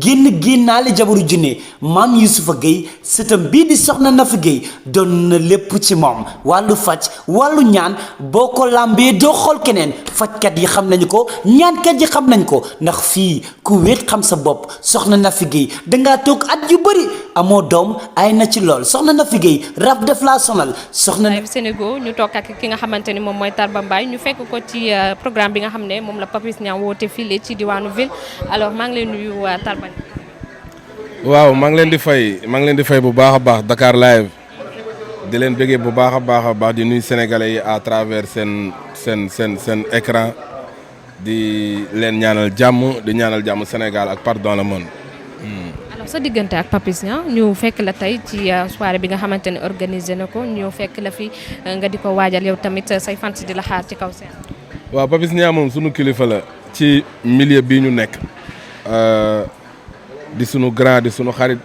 génnaale jabaru junne maam Yusufa Gueye sëtam bii di soxna Nafi Gueye doon na lépp ci moom wàllu faj wàllu ñaan boo ko làmbee doo xool keneen fajkat yi xam nañu ko ñaankat yi xam nañ ko ndax fii ku wéet xam sa bopp soxna Nafi Gueye dangaa toog at yu bëri amoo doom ay na ci lool soxna Nafi Gueye rab def laa sonal soxna Sénégal ñu toog ak ki nga xamante ni moom mooy Tarba Mbaye ñu fekk ko ci programme bi nga xam ne moom la Papis Niang woote fii ci diwaanu ville alors maa ngi lay nuyu Tarba. waaw maa ngi leen di fay bu baax a baax Dakar live di leen bëggee bu baax a baax di nuyu sénégalais yi à travers seen écran di leen ñaanal jàmm Sénégal ak partout dans le monde. alors sa diggante ak Papis Niang ñu fekk la tey ci soirée bi nga xamante ne organisé na ko ñu fekk la fi nga di ko waajal yow tamit say fans di la xaar ci kaw seen. waaw Papis Niang moom sunu kilifa la ci milieu bii ñu nekk. di sunu grand di sunu xarit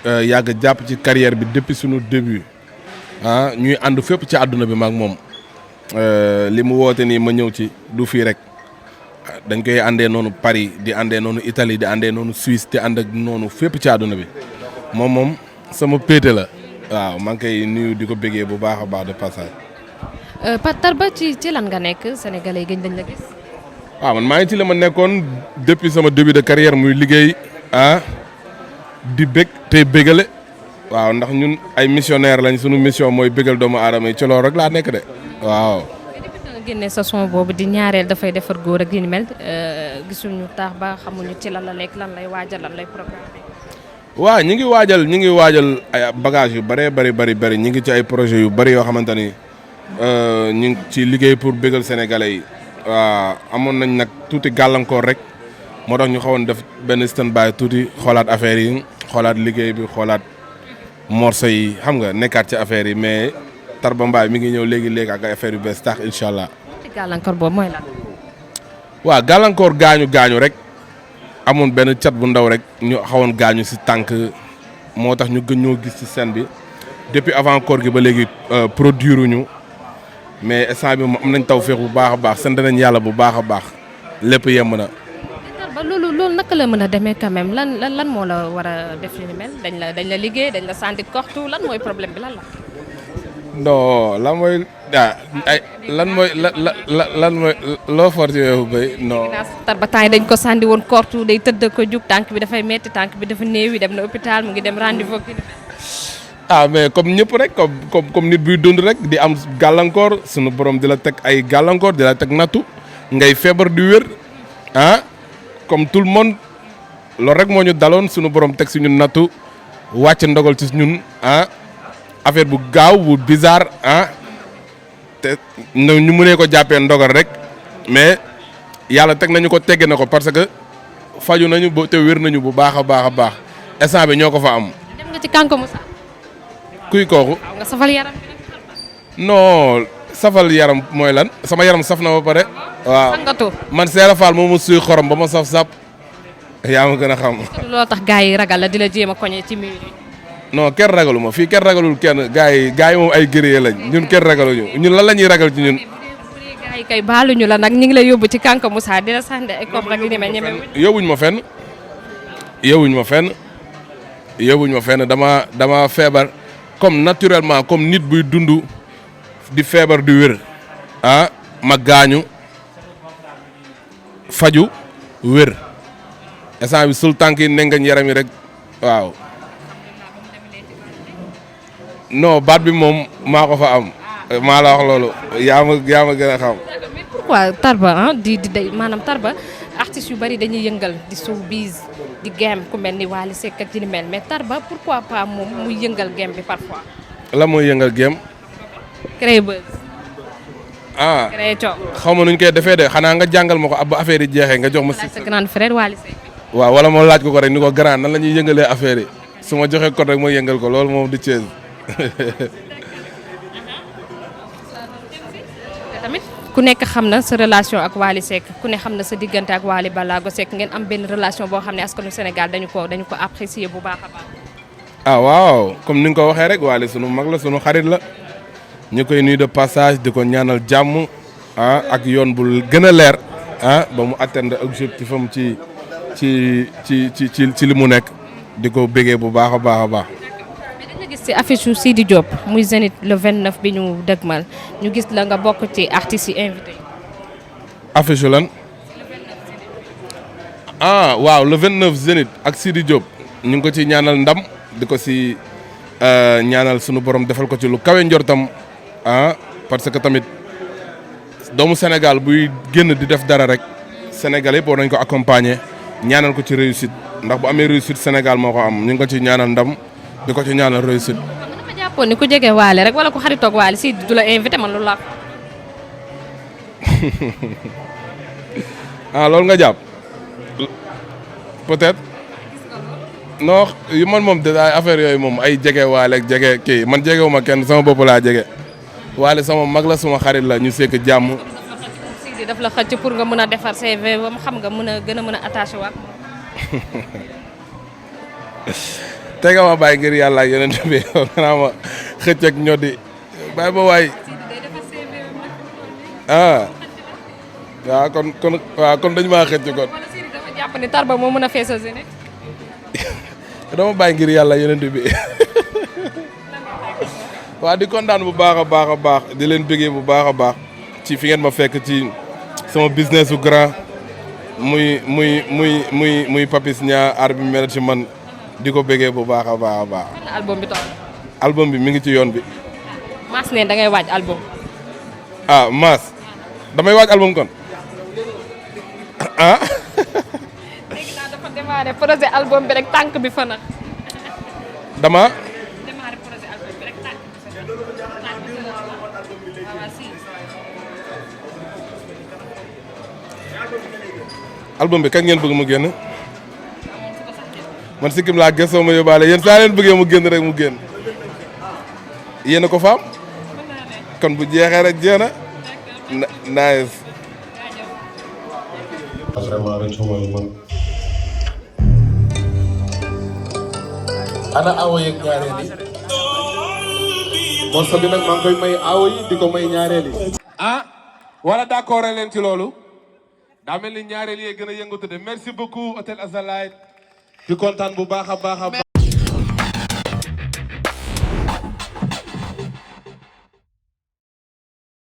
yàgg jàpp ci carrière bi depuis sunu début ñuy ànd fépp ci àdduna bi maak moom li mu woote nii ma ñëw ci du fii rek dañ koy àndee noonu Paris di àndee noonu Italie di àndee noonu Suisse di ànd ak noonu fépp ci àdduna bi moom sama péete la waaw maa ngi koy nuyu di ko bëggee bu baax a baax de passage. Tarba ci lan nga nekk sénégalais yi gëj dañ la gis. waaw man maa ngi ci la ma nekkoon depuis sama début de carrière muy liggéey. di bég tey bégale waaw ndax ñun ay missionnaire lañ sunu mission mooy bégal doomu aadama yi ci loolu rek laa nekk de waaw. depuis nga génne sa son boobu di ñaareel dafay defar góor ak yi ni mel gisuñu taax ba xamuñu ci lan la nekk lan lay waajal lan lay programme. waaw ñi ngi waajal ay bagage yu bëree bëri ñi ngi ci ay projet yu bëri yoo xamante ni ñu ngi ci liggéey pour bégal sénégalais yi waaw amoon nañ nag tuuti gàllankoor rek. moo tax ñu xawoon def benn stand by tuuti xoolaat affaire yi xoolaat liggéey bi xoolaat morceau yi xam nga nekkaat ci affaire yi mais Tarba Mbaye mi ngi ñëw léegi ak affaire yu bees tax incha allah. gàllankoor boobu mooy lan. waaw gàllankoor gaañu rek amoon benn cat bu ndaw rek ñu xawoon gaañu si tànk moo tax ñu gën ñoo gis ci scène bi depuis avant koor gi ba léegi produire ñu mais instant bi am nañ taw féex bu baax a baax sant nañ yàlla bu baax a baax lépp yemb na. loolu naka la mën a demee quand même lan moo la war a def li ni mel dañ la liggéey dañ la sànni kortu lan mooy problème bi lan la. non lan mooy loo for ci weewu bay non. Tarba temps yi dañ ko sànni woon kortu day tëdd ko jug tànk bi dafay metti tànk bi dafa néewi dem na hôpital mu ngi dem rendez-vous. mais comme ñëpp rek comme nit buy dund rek di am gàllankoor sunu borom di la teg ay gàllankoor di la teg nattu ngay feebar di wér comme tout le monde loolu rek moo ñu daloon sunu borom teg si ñun nattu wàcc ndogal ci ñun affaire bu gaaw bu bizarre te ñu mënee ko jàppee ndogal rek mais yàlla teg nañu ko tegge na ko parce que faju nañu te wér nañu bu baax a baax instant bi ñoo ko fa am. dem nga ci Kanka Moussa. kuy kooku. waaw nga safal yaram bi non safal yaram mooy lan sama yaram saf na ba pare. waaw man Seera Fall moom ma suy xorom ba ma saf yaa ma gën a xam. loolu tax gars yi ragal la di la jéem a koñe ci mur yi. non kenn ragalu ma fii kenn ragalul kenn gars yi moom ay guerrier lañ ñun kenn ragaluñu ñun lan la ñuy ragal ci ñun. bu dee gars yi kay baaluñu la nag ñu ngi lay yóbbu ci Kanka Moussa di la sànni ay kopp rek ñeme. yóbbuñ ma fenn dama feebar comme naturellement comme nit buy dund di feebar di wér ma gaañu. faju wér instant bi sul tànk yi nengañ yaram yi rek waaw non baat bi moom maa ko fa am maa la wax loolu yaa ma gën a xam. mais pourquoi Tarba di maanaam Tarba artistes yu bari dañuy yëngal di showbiz di game ku mel ni Wally Seck ak ci ni mel mais Tarba pourquoi pas moom muy yëngal game bi parfois. la mooy yëngal game. créer buzz. xaw ma nuñ koy defee de xanaa nga jàngal ma ko ab affaire yi jeexee nga jox ma. sa grand frère Wally Seck. waaw wala moo laaj ko rek ni ko grand nan la ñuy yëngalee affaire yi su ma joxee code rek ma yëngal ko loolu moom di Thiès. tamit ku nekk xam na sa relation ak Wally Seck ku ne xam na sa diggante ak Wally Ballago Seck ngeen am benn relation boo xam ne askanu Sénégal dañu ko apprécier bu baax a baax. waaw comme ni nga ko waxee rek Wally sunu mag la sunu xarit la. ñu koy nuyu de passage di ko ñaanal jàmm ak yoon bu gën a leer ba mu atteindre objectif am ci ci li mu nekk di ko bégee bu baax a baax a baax. mais dañ la gis ci affiche su Sidi Diop muy Zénith le 29 bi ñu dëgmal ñu gis la nga bokk ci artistes yi invité. affiche lan waaw le 29 Zénith ak Sidi Diop ñu ngi ko ci ñaanal ndam di ko si ñaanal sunu borom defal ko ci lu kawe njortam parce que tamit doomu Sénégal buy génn di def dara rek Sénégal yëpp war nañ ko accompagner ñaanal ko ci réussite ndax bu amee réussite Sénégal moo ko am ñu ngi ko ci ñaanal ndam di ko ci ñaanal réussite. man dama jàppoon ni ku jege waale rek wala ku xaritoog waale Sidi du la invité man loolu laa. loolu nga jàpp peut-être non yu man moom détail affaire yooyu moom ay jege waale ak jege kii man jegewuma kenn sama bopp laa jege waale sama mag la suma xarit la ñu sekk jàmm. Sidi daf la xëcc pour nga mën a defar CV ba mu xam nga mën a gën a mën a attaché waat. te nga ma bàyyi ngir yàlla ak yeneen bi xanaa ma xëcc ak ñoo di bàyyi ba waay. waaw kon dañu maa xëcc kon. wala Sidi dafa jàpp ni Tarba moo mën a feesal Zénith. dama bàyyi ngir yàlla yeneen bi waaw di kontaan bu baax a baax a baax di leen bëggee bu baax a baax ci fi ngeen ma fekk ci sama business bu grand muy Papis Nia art bi management di ko bëggee bu baax a baax a baax. album bi toll. album bi mi ngi ci yoon bi. Mass ne da ngay waaj album. Mass damay waaj album kon léegi naa dafa démarré projet album bi rek tànk bi fa na. dama. démarré projet album bi rek tànk bi fa na. album bi kañ ngeen bëgg mu génn. man sikkim laa gëstoo ma yóbbaale yéen saa leen bëggee mu génn rek mu génn yéen a ko faam kon bu jeexee rek jeex na nice. vraiment rek sama man. ana awo yeeg ñaareel yi. morceau bi nag maa ngi koy may awo yi di ko may ñaareel yi. wala d'accord leen ci loolu. daa mel ni ñaareel yi gën a yëngatu de merci beaucoup hôtel Azalaï. di kontaan bu baax a baax a baax.